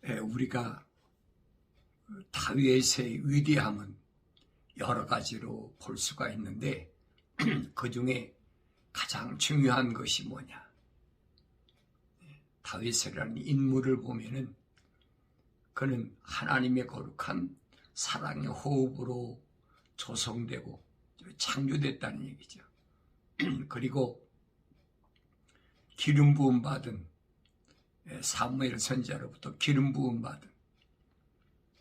우리가 다윗의 위대함은 여러 가지로 볼 수가 있는데 그 중에 가장 중요한 것이 뭐냐? 다윗이라는 인물을 보면은 그는 하나님의 거룩한 사랑의 호흡으로 조성되고 창조됐다는 얘기죠. 그리고 기름 부음 받은 사무엘 선지자로부터 기름 부음 받은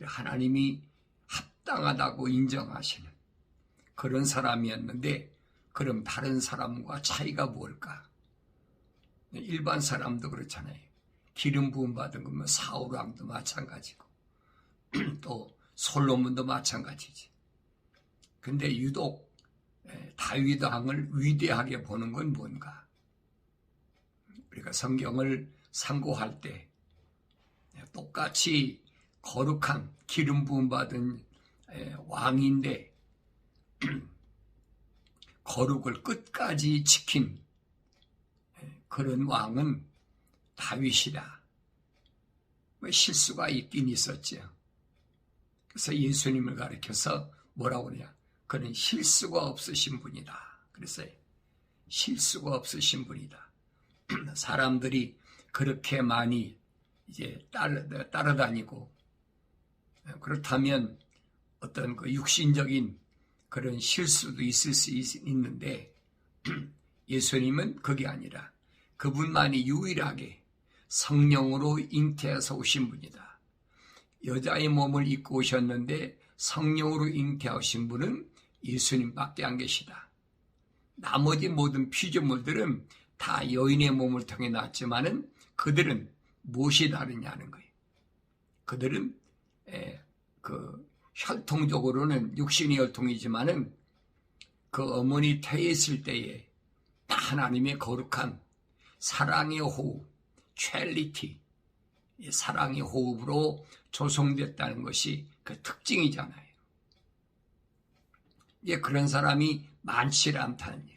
하나님이 합당하다고 인정하시는 그런 사람이었는데, 그럼 다른 사람과 차이가 뭘까? 일반 사람도 그렇잖아요. 기름 부음 받은 거면 사울 왕도 마찬가지고 또 솔로몬도 마찬가지지. 근데 유독 다윗 왕을 위대하게 보는 건 뭔가? 우리가 성경을 상고할 때 똑같이 거룩한 기름 부음 받은 왕인데 거룩을 끝까지 지킨 그런 왕은 다윗이다. 실수가 있긴 있었죠. 그래서 예수님을 가리켜서 뭐라고 그러냐? 그는 실수가 없으신 분이다. 그랬어요. 실수가 없으신 분이다. 사람들이 그렇게 많이 이제 따라다니고, 그렇다면 어떤 그 육신적인 그런 실수도 있을 수 있는데 예수님은 그게 아니라 그분만이 유일하게 성령으로 잉태해서 오신 분이다. 여자의 몸을 입고 오셨는데 성령으로 잉태하신 분은 예수님밖에 안 계시다. 나머지 모든 피조물들은 다 여인의 몸을 통해 났지만은 그들은 무엇이 다르냐는 거예요. 그들은 그 혈통적으로는 육신의 혈통이지만은 그 어머니 태했을 때에 하나님의 거룩한 사랑의 호흡, 첼리티, 사랑의 호흡으로 조성됐다는 것이 그 특징이잖아요. 그런 사람이 많지 않다는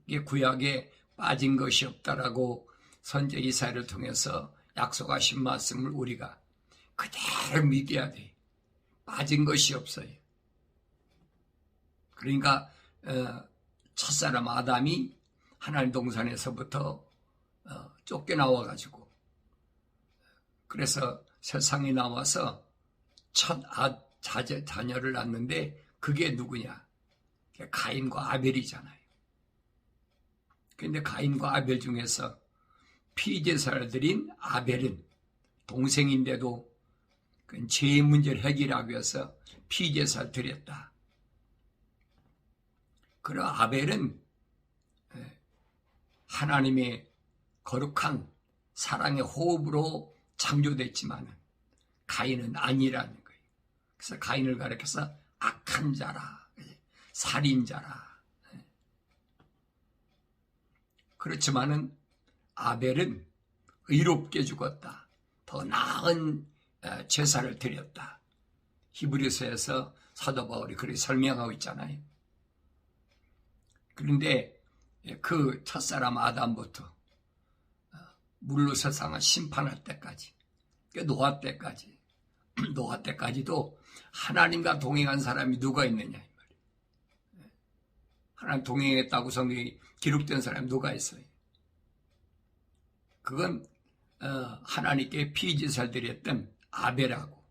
얘기예요. 구약에 빠진 것이 없다라고 선지 이사야를 통해서 약속하신 말씀을 우리가 그대로 믿어야 돼. 빠진 것이 없어요. 그러니까 첫사람 아담이 하나님 동산에서부터 쫓겨나와가지고 그래서 세상에 나와서 첫 자녀를 낳는데 그게 누구냐? 가인과 아벨이잖아요. 그런데 가인과 아벨 중에서 피제사를 드린 아벨은 동생인데도 죄의 문제를 해결하기 위해서 피제사를 드렸다. 그러 아벨은 하나님의 거룩한 사랑의 호흡으로 창조됐지만 가인은 아니라는 거예요. 그래서 가인을 가리켜서 악한 자라, 살인자라. 그렇지만은 아벨은 의롭게 죽었다. 더 나은 제사를 드렸다. 히브리서에서 사도 바울이 그렇게 설명하고 있잖아요. 그런데 그 첫사람 아담부터 물로 세상을 심판할 때까지, 노아 때까지, 노아 때까지도 하나님과 동행한 사람이 누가 있느냐 이 말이에요. 하나님 동행했다고 성경에 기록된 사람이 누가 있어요? 그건 하나님께 피제사를 드렸던 아벨하고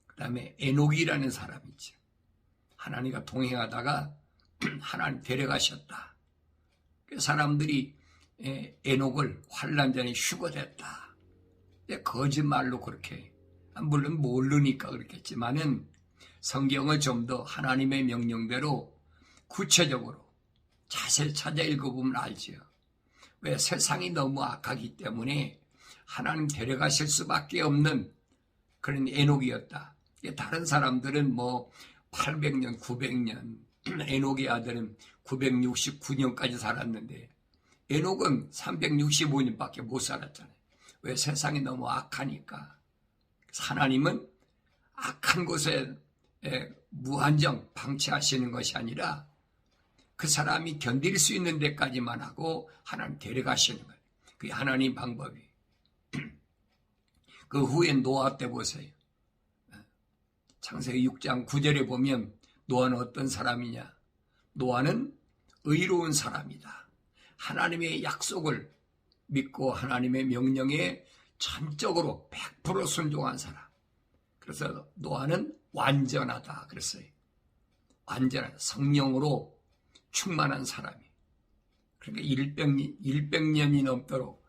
그 다음에 에녹이라는 사람이 있죠. 하나님과 동행하다가 하나님 데려가셨다. 사람들이 에녹을 환난 전에 휴거됐다. 거짓말로 그렇게, 물론 모르니까 그렇겠지만은 성경을 좀 더 하나님의 명령대로 구체적으로 자세히 찾아 읽어보면 알지요. 왜? 세상이 너무 악하기 때문에 하나님 데려가실 수밖에 없는 그런 에녹이었다. 다른 사람들은 뭐 800년, 900년, 에녹의 아들은 969년까지 살았는데 에녹은 365년밖에 못 살았잖아요. 왜? 세상이 너무 악하니까. 하나님은 악한 곳에 무한정 방치하시는 것이 아니라 그 사람이 견딜 수 있는 데까지만 하고 하나님 데려가시는 거예요. 그게 하나님 방법이에요. 그 후에 노아 때 보세요. 창세기 6장 9절에 보면 노아는 어떤 사람이냐? 노아는 의로운 사람이다. 하나님의 약속을 믿고 하나님의 명령에 전적으로 100% 순종한 사람. 그래서 노아는 완전하다 그랬어요. 완전한 성령으로 충만한 사람이. 그러니까 100년이 넘도록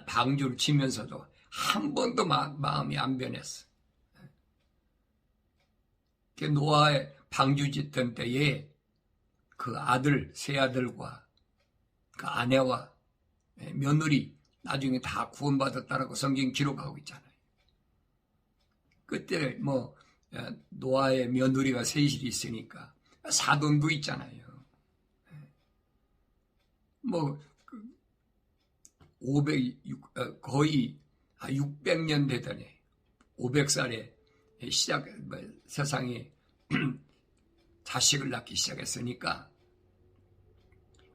방주를 치면서도 한 번도 마음이 안 변했어. 노아의 방주 짓던 때에 그 아들, 세 아들과 그 아내와 며느리 나중에 다 구원받았다라고 성경 기록하고 있잖아요. 그때 노아의 며느리가 셋이 있으니까 사돈도 있잖아요. 거의 600년 되더니 500살에 세상에 자식을 낳기 시작했으니까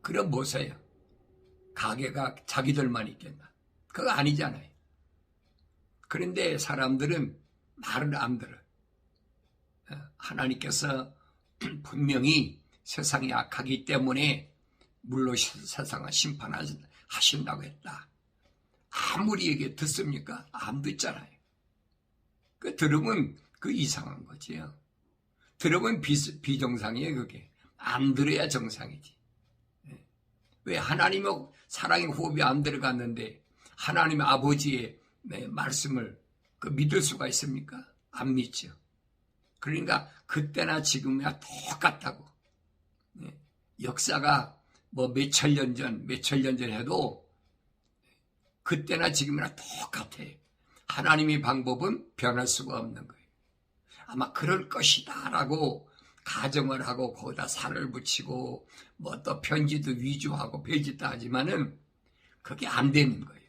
그럼 뭐세요? 가게가 자기들만 있겠나? 그거 아니잖아요. 그런데 사람들은 말을 안 들어. 하나님께서 분명히 세상이 악하기 때문에 물로 세상을 심판하신다고 했다. 아무리 얘기 듣습니까? 안 듣잖아요. 그 들으면 그 이상한 거지요. 들으면 비정상이에요, 그게. 안 들어야 정상이지. 왜 하나님의 사랑의 호흡이 안 들어갔는데 하나님의 아버지의 말씀을 믿을 수가 있습니까? 안 믿죠. 그러니까 그때나 지금이나 똑같다고. 역사가 몇천 년 전 해도 그때나 지금이나 똑같아요. 하나님의 방법은 변할 수가 없는 거예요. 아마 그럴 것이다 라고 가정을 하고 거기다 살을 붙이고 또 편지도 위조하고 별짓도 하지만은 그게 안 되는 거예요.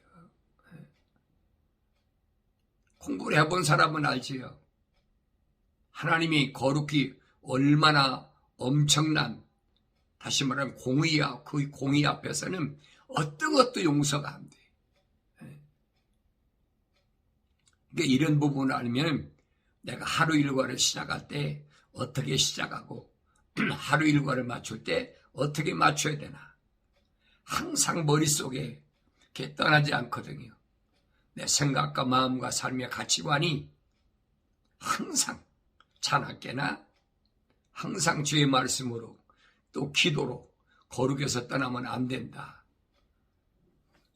공부를 해본 사람은 알지요. 하나님이 거룩히 얼마나 엄청난, 다시 말하면 그 공의 앞에서는 어떤 것도 용서가 안 돼. 그러니까 이런 부분을 알면 내가 하루 일과를 시작할 때 어떻게 시작하고 하루 일과를 맞출 때 어떻게 맞춰야 되나. 항상 머릿속에 이렇게 떠나지 않거든요. 내 생각과 마음과 삶의 가치관이 항상 자나깨나 항상 주의 말씀으로 또 기도로 거룩해서 떠나면 안 된다.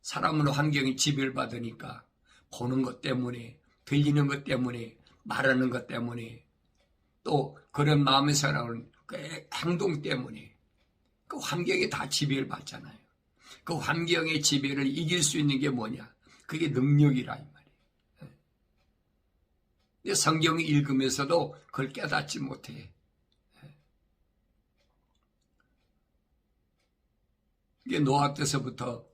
사람은 환경이 지배를 받으니까 보는 것 때문에, 들리는 것 때문에, 말하는 것 때문에, 또 그런 마음에서 나오는 그 행동 때문에 그 환경이 다 지배를 받잖아요. 그 환경의 지배를 이길 수 있는 게 뭐냐? 그게 능력이라 이 말이에요. 근데 성경을 읽으면서도 그걸 깨닫지 못해. 이게 노아 때서부터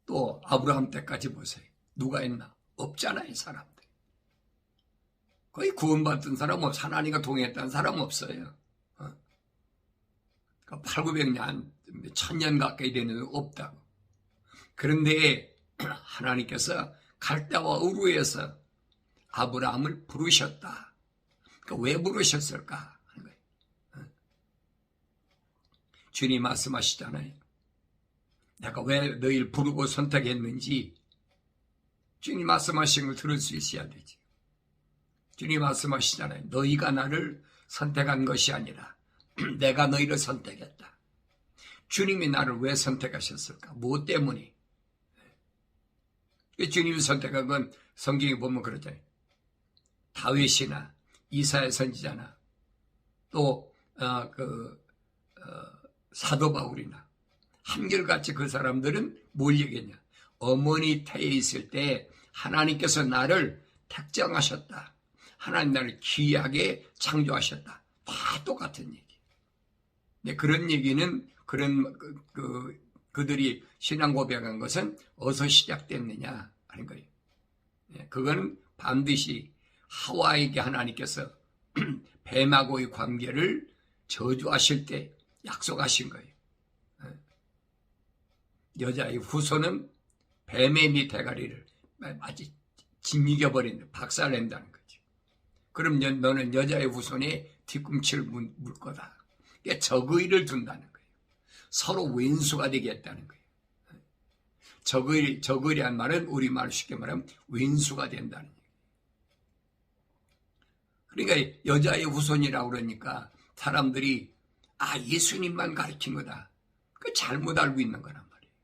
또 아브라함 때까지 보세요. 누가 있나? 없잖아요, 사람들. 거의 구원받은 사람 없어. 하나님과 동행했다는 사람 없어요. 800~900년, 1000년 가까이 되는 없다고. 그런데 하나님께서 갈대와 우루에서 아브라함을 부르셨다. 왜 부르셨을까? 하는 거예요. 주님 말씀하시잖아요. 내가 왜 너희를 부르고 선택했는지 주님 말씀하신 걸 들을 수 있어야 되지. 주님 말씀하시잖아요. 너희가 나를 선택한 것이 아니라 내가 너희를 선택했다. 주님이 나를 왜 선택하셨을까? 무엇 때문에? 주님이 선택한 건 성경에 보면 그러잖아요. 다윗이나 이사야 선지자나 또 사도 바울이나 한결같이 그 사람들은 뭘 얘기했냐? 어머니 태에 있을 때 하나님께서 나를 택정하셨다. 하나님 나를 귀하게 창조하셨다. 다 똑같은 얘기. 근데 그런 얘기는 그들이 신앙 고백한 것은 어디서 시작됐느냐 하는 거예요. 그건 반드시 하와에게 하나님께서 뱀하고의 관계를 저주하실 때 약속하신 거예요. 여자의 후손은 뱀의 네 대가리를 마치 짓이겨버린다. 박살낸다는 거지. 그럼 너는 여자의 후손에 뒤꿈치를 물 거다. 그러니까 적의를 둔다는 거예요. 서로 왼수가 되겠다는 거예요. 적의란 말은 우리말로 쉽게 말하면 왼수가 된다는 얘기예요. 그러니까 여자의 후손이라고 그러니까 사람들이 예수님만 가르친 거다. 그 잘못 알고 있는 거란 말이에요.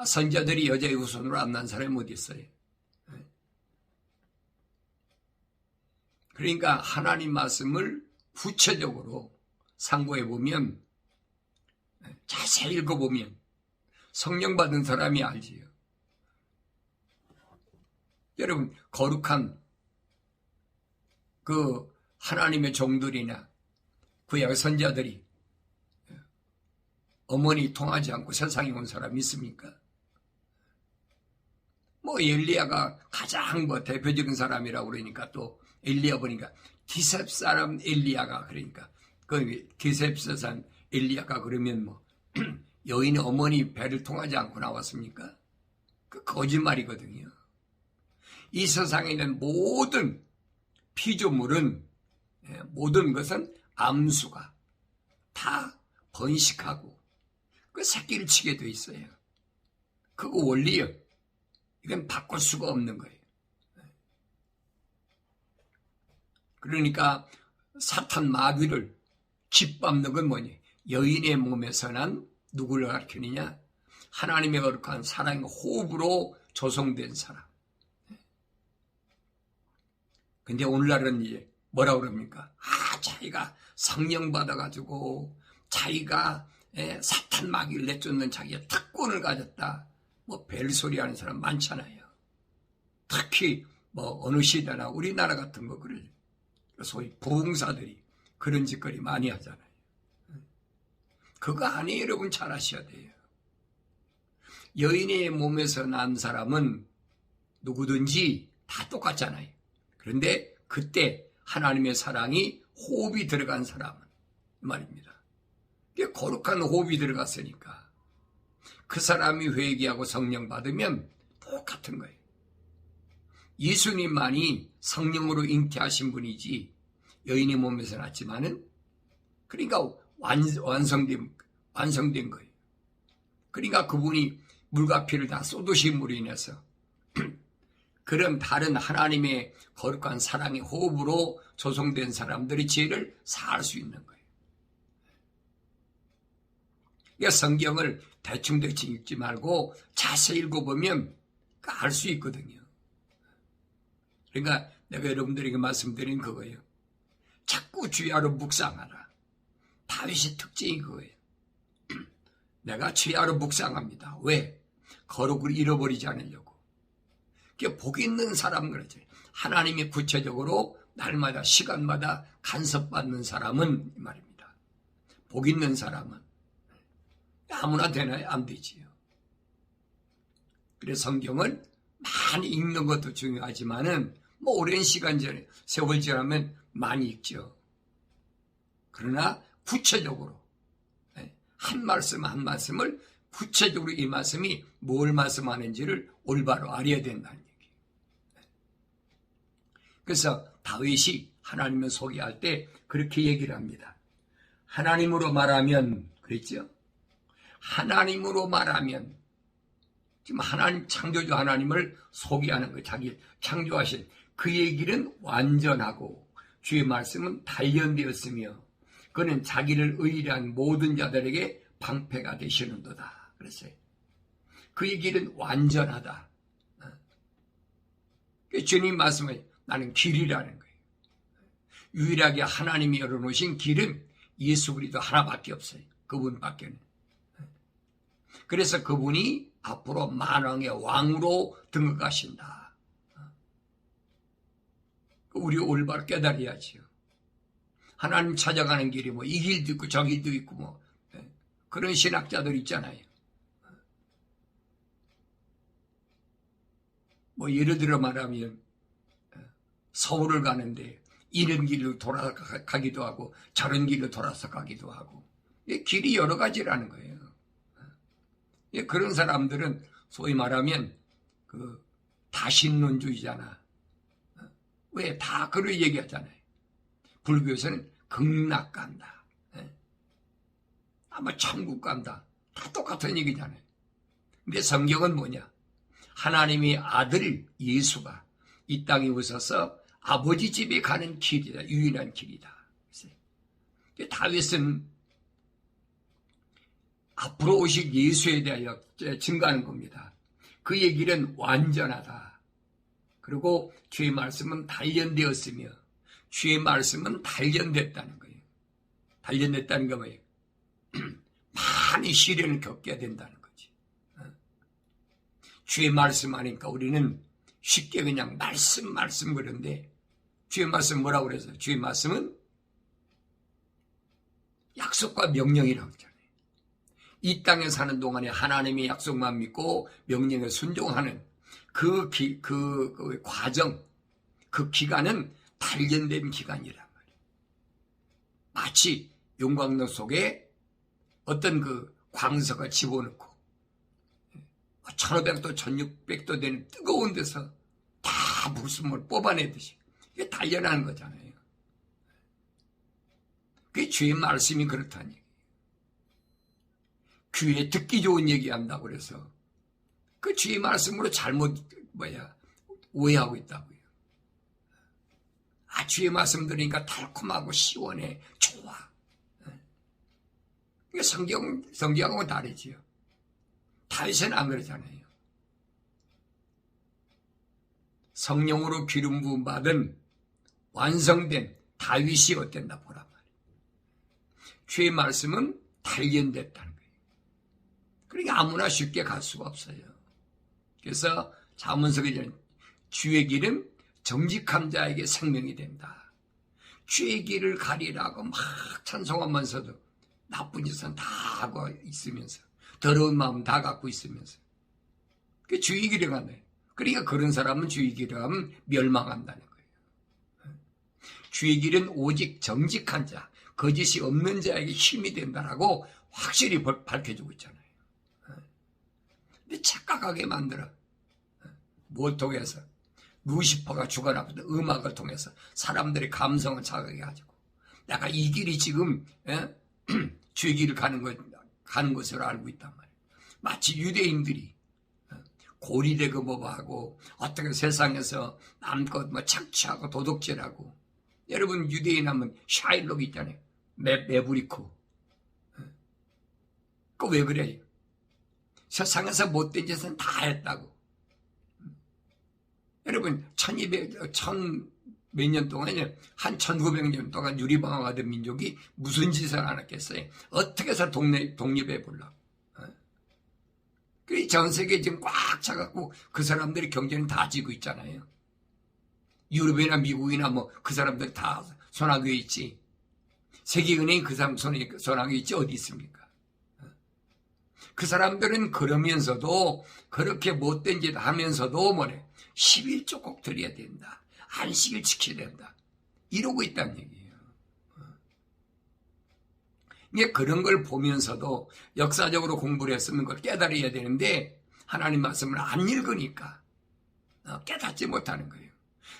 선자들이 여자의 후손으로 안 난 사람이 어디 있어요? 그러니까 하나님 말씀을 구체적으로 상고해 보면, 자세히 읽어보면 성령 받은 사람이 알지요. 여러분, 거룩한 그 하나님의 종들이나 구약 선자들이 어머니 통하지 않고 세상에 온 사람이 있습니까? 엘리야가 가장 대표적인 사람이라고 그러니까 또 엘리야 보니까 디셉 사람 엘리야가 그러니까 그 디셉 사람 엘리야가 그러면 여인의 어머니 배를 통하지 않고 나왔습니까? 그 거짓말이거든요. 이 세상에 있는 모든 피조물은 모든 것은 암수가 다 번식하고 그 새끼를 치게 돼 있어요. 그거 원리요. 이건 바꿀 수가 없는 거예요. 그러니까 사탄 마귀를 짓밟는 건 뭐니? 여인의 몸에서 난 누구를 가르치느냐? 하나님의 거룩한 사랑의 호흡으로 조성된 사람. 근데 오늘날은 이제 뭐라고 그럽니까? 자기가 성령 받아가지고 자기가 사탄 마귀를 내쫓는 자기의 특권을 가졌다. 별소리 하는 사람 많잖아요. 특히 어느 시대나 우리나라 같은 거 그래요. 소위 부흥사들이 그런 짓거리 많이 하잖아요. 그거 아니에요. 여러분 잘 아셔야 돼요. 여인의 몸에서 난 사람은 누구든지 다 똑같잖아요. 그런데 그때 하나님의 사랑이 호흡이 들어간 사람은 말입니다. 거룩한 호흡이 들어갔으니까 그 사람이 회개하고 성령 받으면 똑같은 거예요. 예수님만이 성령으로 잉태하신 분이지 여인의 몸에서 났지만은 그러니까 완성된 거예요. 그러니까 그분이 물과 피를 다 쏟으심으로 인해서 그런 다른 하나님의 거룩한 사랑의 호흡으로 조성된 사람들의 죄를 사할 수 있는 거예요. 그러니까 성경을 대충대충 읽지 말고 자세히 읽어보면 알 수 있거든요. 그러니까 내가 여러분들에게 말씀드린 그거예요. 자꾸 주야로 묵상하라. 다윗의 특징이 그거예요. 내가 주야로 묵상합니다. 왜? 거룩을 잃어버리지 않으려고. 복 있는 사람 그러죠. 하나님이 구체적으로 날마다 시간마다 간섭받는 사람은 이 말입니다. 복 있는 사람은 아무나 되나요? 안 되지요. 그래서 성경을 많이 읽는 것도 중요하지만은 오랜 시간 전에 세월 지나면 많이 읽죠. 그러나 구체적으로 한 말씀 한 말씀을 구체적으로 이 말씀이 뭘 말씀하는지를 올바로 알아야 된다는 얘기예요. 그래서 다윗이 하나님을 소개할 때 그렇게 얘기를 합니다. 하나님으로 말하면 그랬죠? 하나님으로 말하면 지금 하나님 창조주 하나님을 소개하는 거 자기 창조하신 그 얘기는 완전하고 주의 말씀은 단련되었으며 그는 자기를 의리한 모든 자들에게 방패가 되시는도다. 그랬어요. 그 얘기는 완전하다. 주님 말씀은 나는 길이라는 거예요. 유일하게 하나님이 열어놓으신 길은 예수 그리스도 하나밖에 없어요. 그분밖에는. 그래서 그분이 앞으로 만왕의 왕으로 등극하신다. 우리 올바로 깨달아야지요. 하나님 찾아가는 길이 이 길도 있고 저 길도 있고 그런 신학자들 있잖아요. 예를 들어 말하면 서울을 가는데 이런 길로 돌아가기도 하고 저런 길로 돌아서 가기도 하고 길이 여러 가지라는 거예요. 그런 사람들은 소위 말하면 다신론주의잖아. 왜? 다 그걸 얘기하잖아요. 불교에서는 극락 간다. 아마 천국 간다. 다 똑같은 얘기잖아요. 근데 성경은 뭐냐? 하나님의 아들 예수가 이 땅에 오셔서 아버지 집에 가는 길이다. 유일한 길이다. 다윗은 앞으로 오실 예수에 대하여 증거하는 겁니다. 그의 길은 완전하다. 그리고 주의 말씀은 단련되었으며 주의 말씀은 단련됐다는 거예요. 단련됐다는 거 뭐예요? 많이 시련을 겪게 된다는 거지. 주의 말씀 하니까 우리는 쉽게 그냥 말씀 그런데 주의 말씀 뭐라고 그래서 주의 말씀은 약속과 명령이라고 했잖아요. 이 땅에 사는 동안에 하나님의 약속만 믿고 명령에 순종하는 그 과정, 그 기간은 단련된 기간이란 말이에요. 마치 용광로 속에 어떤 그 광석을 집어넣고 1500도 1600도 되는 뜨거운 데서 다 불순물을 뽑아내듯이 이게 단련하는 거잖아요. 그게 주의 말씀이 그렇다는 얘기예요. 귀에 듣기 좋은 얘기한다고 그래서 그 주의 말씀으로 오해하고 있다고요. 주의 말씀 들으니까 달콤하고 시원해, 좋아. 이게 성경하고는 다르지요. 다윗은 안 그러잖아요. 성령으로 기름 부음 받은 완성된 다윗이 어땠나 보란 말이에요. 주의 말씀은 단련됐다는 거예요. 그러니까 아무나 쉽게 갈 수가 없어요. 그래서 잠언서기에는 주의 길은 정직한 자에게 생명이 된다. 주의 길을 가리라고 막 찬송하면서도 나쁜 짓은 다 하고 있으면서 더러운 마음 다 갖고 있으면서 그 주의 길을 간다. 그러니까 그런 사람은 주의 길을 하면 멸망한다는 거예요. 주의 길은 오직 정직한 자, 거짓이 없는 자에게 힘이 된다라고 확실히 밝혀주고 있잖아요. 근데 착각하게 만들어. 뭘 통해서? 루시퍼가 죽어나거든. 음악을 통해서 사람들의 감성을 자극해가지고 내가 이 길이 지금 주의 길을 가는 것으로 알고 있단 말이에요. 마치 유대인들이 고리대고 뭐하고 어떻게 세상에서 남껏 착취하고 도둑질하고 여러분 유대인 하면 샤일록 있잖아요. 매부리코. 그거 왜 그래요? 세상에서 못된 짓은 다 했다고. 여러분 1200몇 년 동안에 한 1900년 동안 유리방황하던 민족이 무슨 짓을 안 했겠어요? 어떻게 해서 독립해 보려고. 그 전 세계에 지금 꽉 차갖고 그 사람들이 경제는 다 지고 있잖아요. 유럽이나 미국이나 그 사람들 다 손아귀에 있지. 세계은행이 그 사람 손아귀에 있지 어디 있습니까? 그 사람들은 그러면서도 그렇게 못된 짓 하면서도 11조 꼭 드려야 된다. 안식일 지켜야 된다. 이러고 있다는 얘기예요. 이게 그런 걸 보면서도 역사적으로 공부를 했으면 그걸 깨달아야 되는데 하나님 말씀을 안 읽으니까 깨닫지 못하는 거예요.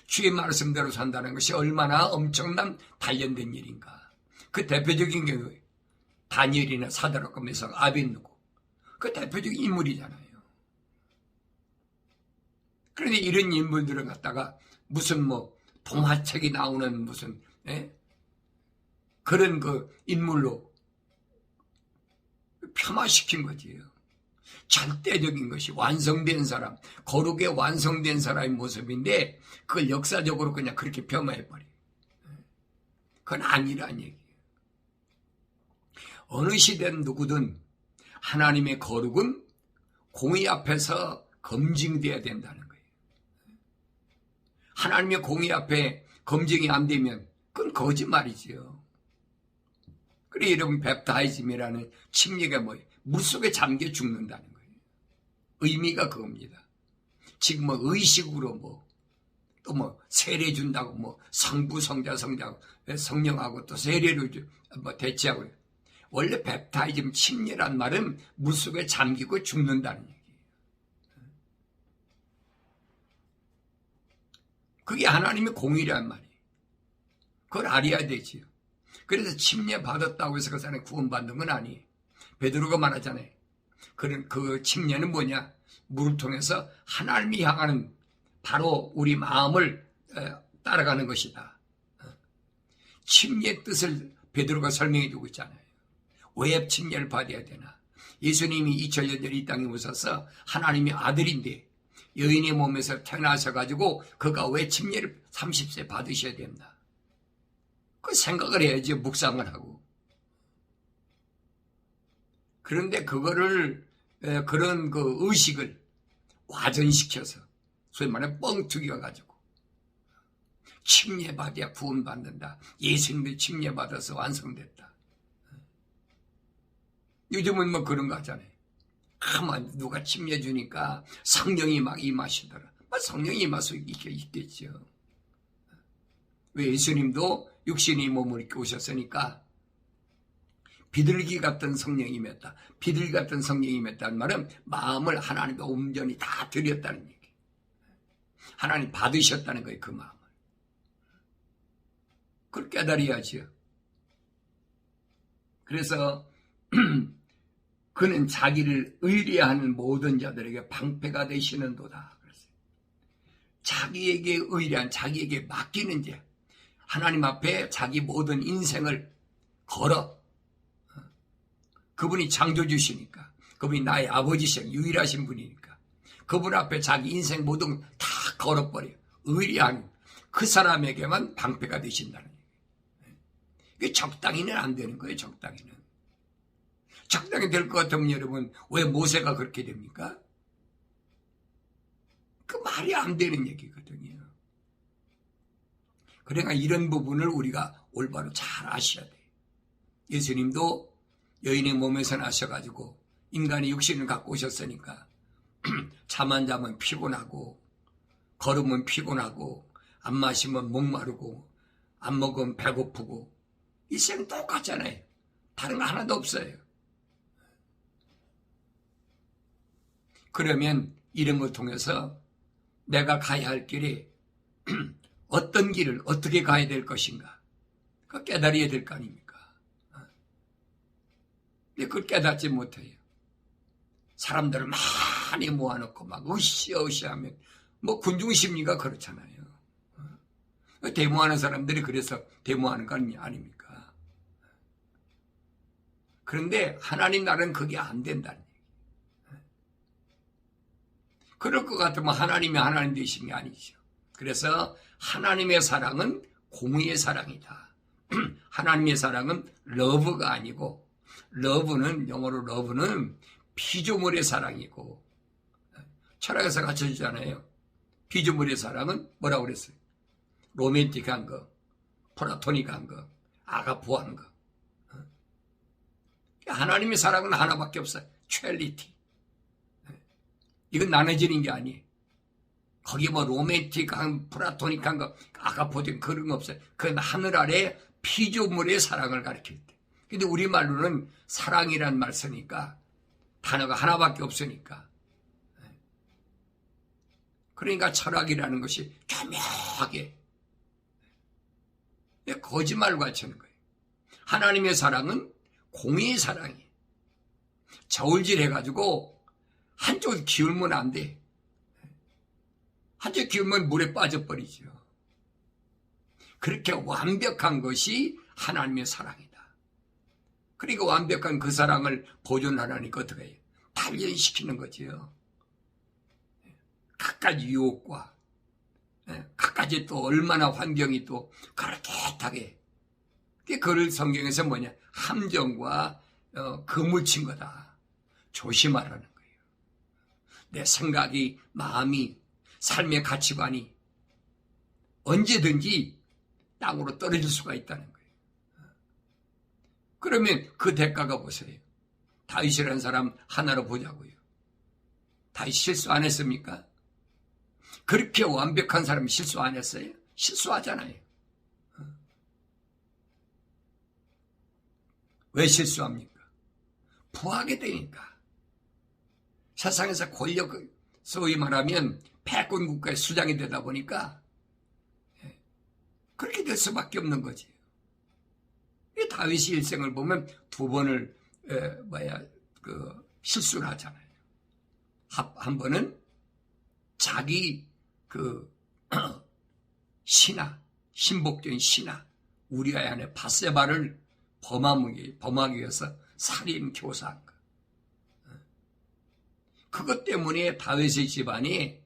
주의 말씀대로 산다는 것이 얼마나 엄청난 단련된 일인가. 그 대표적인 게 다니엘이나 사드락과 메삭 아벳느고 그 대표적인 인물이잖아요. 그런데 이런 인물들을 갖다가 무슨 동화책이 나오는 무슨 그런 그 인물로 폄하시킨 거지요. 절대적인 것이 완성된 사람, 거룩에 완성된 사람의 모습인데 그걸 역사적으로 그냥 그렇게 폄하해버려요. 그건 아니란 얘기예요. 어느 시대는 누구든 하나님의 거룩은 공의 앞에서 검증돼야 된다는 거예요. 하나님의 공의 앞에 검증이 안 되면 그건 거짓말이지요. 그래 여러분 뵙타이즘이라는 침례가 뭐예요? 물속에 잠겨 죽는다는 거예요. 의미가 그겁니다. 지금 의식으로 또 세례 준다고 성부 성자 성령하고 또 세례를 대체하고 원래 뵙타이즘 침례란 말은 물속에 잠기고 죽는다는 얘기예요. 그게 하나님의 공의란 말이에요. 그걸 알아야 되지요. 그래서 침례 받았다고 해서 그 사람이 구원받는 건 아니에요. 베드로가 말하잖아요. 그 침례는 뭐냐? 물을 통해서 하나님이 향하는 바로 우리 마음을 따라가는 것이다. 침례의 뜻을 베드로가 설명해 주고 있잖아요. 왜 침례를 받아야 되나? 예수님이 2000년 전에 이 땅에 오셔서 하나님의 아들인데 여인의 몸에서 태어나셔가지고 그가 왜 침례를 30세 받으셔야 된다. 그 생각을 해야지, 묵상을 하고. 그런데 그거를 그런 그 의식을 와전시켜서 소위 말해 뻥튀기가 가지고 침례 받아야 구원받는다. 예수님도 침례 받아서 완성됐다. 요즘은 뭐 그런 거 하잖아요. 가만 누가 침례 주니까 성령이 막 임하시더라. 성령이 임할 수 있겠죠. 왜? 예수님도 육신의 몸을 입고 오셨으니까 비둘기 같은 성령이 임했다. 비둘기 같은 성령이 임했다는 말은 마음을 하나님께 온전히 다 드렸다는 얘기. 하나님 받으셨다는 거예요. 그 마음을. 그걸 깨달아야지요. 그래서 그는 자기를 의뢰하는 모든 자들에게 방패가 되시는도다. 그랬어요. 자기에게 의뢰한, 자기에게 맡기는 자, 하나님 앞에 자기 모든 인생을 걸어. 그분이 창조주시니까, 그분이 나의 아버지시고 유일하신 분이니까 그분 앞에 자기 인생 모든 다 걸어버려. 의뢰한 그 사람에게만 방패가 되신다는 얘기예요. 이게 적당히는 안 되는 거예요. 적당히는. 적당히 될 것 같으면 여러분 왜 모세가 그렇게 됩니까? 그 말이 안 되는 얘기거든요. 그러니까 이런 부분을 우리가 올바로 잘 아셔야 돼요. 예수님도 여인의 몸에서 나셔가지고 인간의 육신을 갖고 오셨으니까 잠 자면 피곤하고 걸으면 피곤하고 안 마시면 목마르고 안 먹으면 배고프고 이 셈 똑같잖아요. 다른 거 하나도 없어요. 그러면 이런 걸 통해서 내가 가야 할 길이 어떤 길을 어떻게 가야 될 것인가 그거 깨달아야 될 거 아닙니까? 근데 그걸 깨닫지 못해요. 사람들을 많이 모아놓고 막 으쌰으쌰 하면 뭐 군중심리가 그렇잖아요. 데모하는 사람들이 그래서 데모하는 거 아닙니까? 그런데 하나님 나라는 그게 안 된다는 얘기예요. 그럴 것 같으면 하나님이 하나님 되신 게 아니죠. 그래서 하나님의 사랑은 공의의 사랑이다. 하나님의 사랑은 러브가 아니고 러브는 영어로 러브는 피조물의 사랑이고 철학에서 가르쳐주잖아요. 피조물의 사랑은 뭐라고 그랬어요? 로맨틱한 거, 플라토닉한 거, 아가포한 거. 하나님의 사랑은 하나밖에 없어요. 첼리티. 이건 나눠지는 게 아니에요. 거기 뭐 로맨틱한, 플라토닉한 거, 아가포된 그런 거 없어요. 그건 하늘 아래 피조물의 사랑을 가리킬 때. 근데 우리말로는 사랑이란 말 쓰니까 단어가 하나밖에 없으니까. 그러니까 철학이라는 것이 교묘하게 거짓말같이 하는 거예요. 하나님의 사랑은 공의의 사랑이에요. 저울질 해가지고 한쪽 기울면 안 돼. 한쪽 기울면 물에 빠져버리죠. 그렇게 완벽한 것이 하나님의 사랑이다. 그러니까 완벽한 그 사랑을 보존하라니까 어떻게 해요? 단련시키는 거지요. 각가지 유혹과 각가지 또 얼마나 환경이 또 그렇게하게 그걸 성경에서 뭐냐 함정과 그물친 거다. 조심하라는 거예요. 내 생각이 마음이 삶의 가치관이 언제든지 땅으로 떨어질 수가 있다는 거예요. 그러면 그 대가가 보세요. 다윗이라는 사람 하나로 보자고요. 다윗 실수 안 했습니까? 그렇게 완벽한 사람이 실수 안 했어요? 실수하잖아요. 왜 실수합니까? 부하게 되니까. 세상에서 권력, 소위 말하면 패권 국가의 수장이 되다 보니까 그렇게 될 수밖에 없는 거지. 이 다윗의 일생을 보면 두 번을 실수를 하잖아요. 한 번은 자기 신복적인 신하 우리아의 아내 바세바를 범하기 위해서 살인 교사한 거. 그것 때문에 다윗의 집안이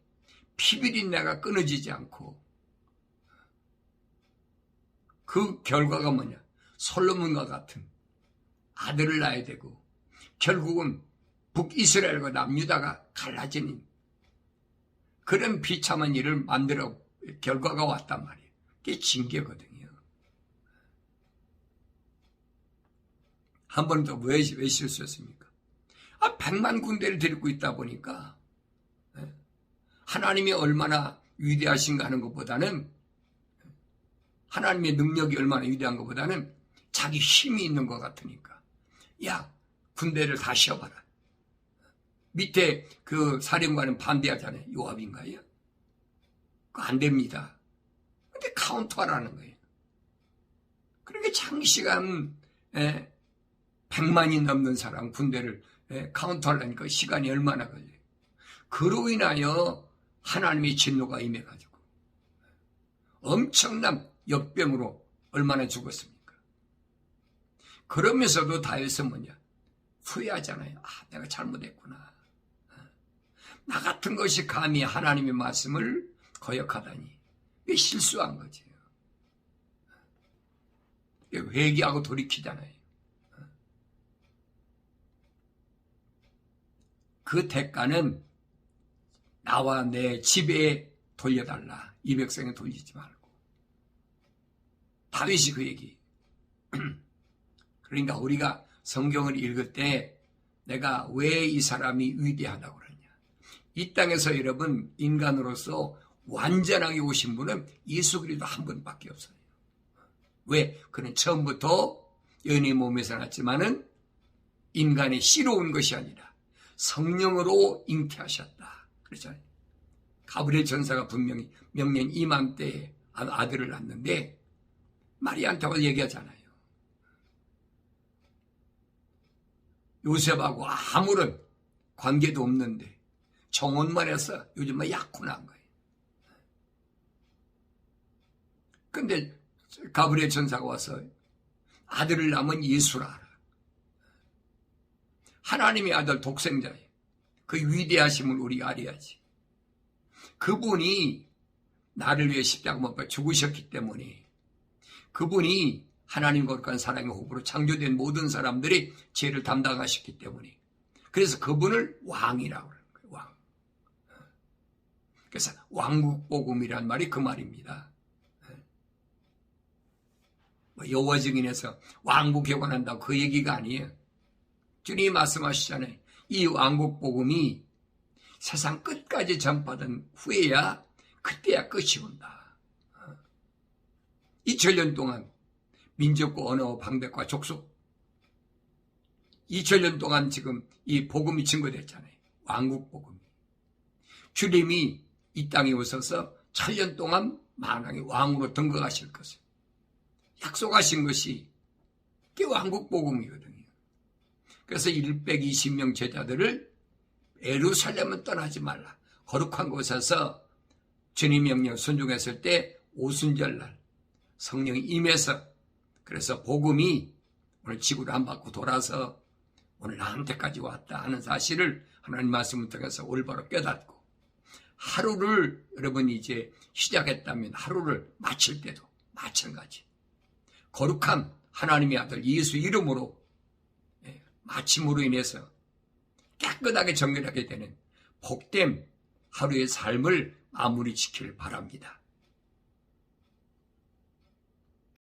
피비린내가 끊어지지 않고, 그 결과가 뭐냐? 솔로몬과 같은 아들을 낳아야 되고, 결국은 북이스라엘과 남유다가 갈라지는 그런 비참한 일을 만들어 결과가 왔단 말이에요. 그게 징계거든요. 한 번 더 왜 실수했습니까? 100만 군대를 데리고 있다 보니까 하나님이 얼마나 위대하신가 하는 것보다는, 하나님의 능력이 얼마나 위대한 것보다는 자기 힘이 있는 것 같으니까, 야, 군대를 다 쉬어봐라. 밑에 그 사령관은 반대하잖아요. 요압인가요? 그거 안 됩니다. 근데 카운터하라는 거예요. 그렇게 장시간 100만이 넘는 사람 군대를 카운터하려니까 시간이 얼마나 걸려요. 그로 인하여 하나님의 진노가 임해가지고 엄청난 역병으로 얼마나 죽었습니까? 그러면서도 다윗은 뭐냐? 후회하잖아요. 내가 잘못했구나. 나 같은 것이 감히 하나님의 말씀을 거역하다니. 이게 실수한 거지. 회개하고 돌이키잖아요. 그 대가는 나와 내 집에 돌려달라. 이 백성에 돌리지 말고. 다윗이 그 얘기. 그러니까 우리가 성경을 읽을 때 내가 왜 이 사람이 위대하다고 그러냐. 이 땅에서 여러분 인간으로서 완전하게 오신 분은 예수 그리스도 한 분밖에 없어요. 왜? 그는 처음부터 여인의 몸에서 났지만은 인간의 씨로 온 것이 아니라 성령으로 잉태하셨다. 그렇잖아요. 가브리엘 전사가 분명히 명년 이맘때에 아들을 낳는데 마리아한테 얘기하잖아요. 요셉하고 아무런 관계도 없는데 정혼만 해서 요즘 약혼한 거예요. 근데 가브리엘 전사가 와서 아들을 낳으면 예수라 알아. 하나님의 아들 독생자예요. 그 위대하심을 우리가 알아야지. 그분이 나를 위해 십자가 못 박혀 죽으셨기 때문에, 그분이 하나님 거룩한 사랑의 호흡으로 창조된 모든 사람들이 죄를 담당하셨기 때문에, 그래서 그분을 왕이라고 하는 거예요. 왕. 그래서 왕국복음이란 말이 그 말입니다. 여호와 증인에서 왕국 개관한다고 그 얘기가 아니에요. 주님이 말씀하시잖아요. 이 왕국복음이 세상 끝까지 전파된 후에야, 그때야 끝이 온다. 2000년 동안 민족과 언어, 방백과 족속, 2000년 동안 지금 이 복음이 증거됐잖아요. 왕국복음이. 주님이 이 땅에 오셔서 1000년 동안 만왕의 왕으로 등극하실 것을 약속하신 것이 그게 왕국복음이거든요. 그래서 120명 제자들을 예루살렘은 떠나지 말라. 거룩한 곳에서 주님 명령 순종했을 때 오순절날 성령이 임해서, 그래서 복음이 오늘 지구를 한 바퀴 돌아서 오늘 나한테까지 왔다 하는 사실을 하나님 말씀을 통해서 올바로 깨닫고, 하루를 여러분이 이제 시작했다면 하루를 마칠 때도 마찬가지. 거룩한 하나님의 아들 예수 이름으로 마침으로 인해서 깨끗하게 정결하게 되는 복된 하루의 삶을 마무리 지키길 바랍니다.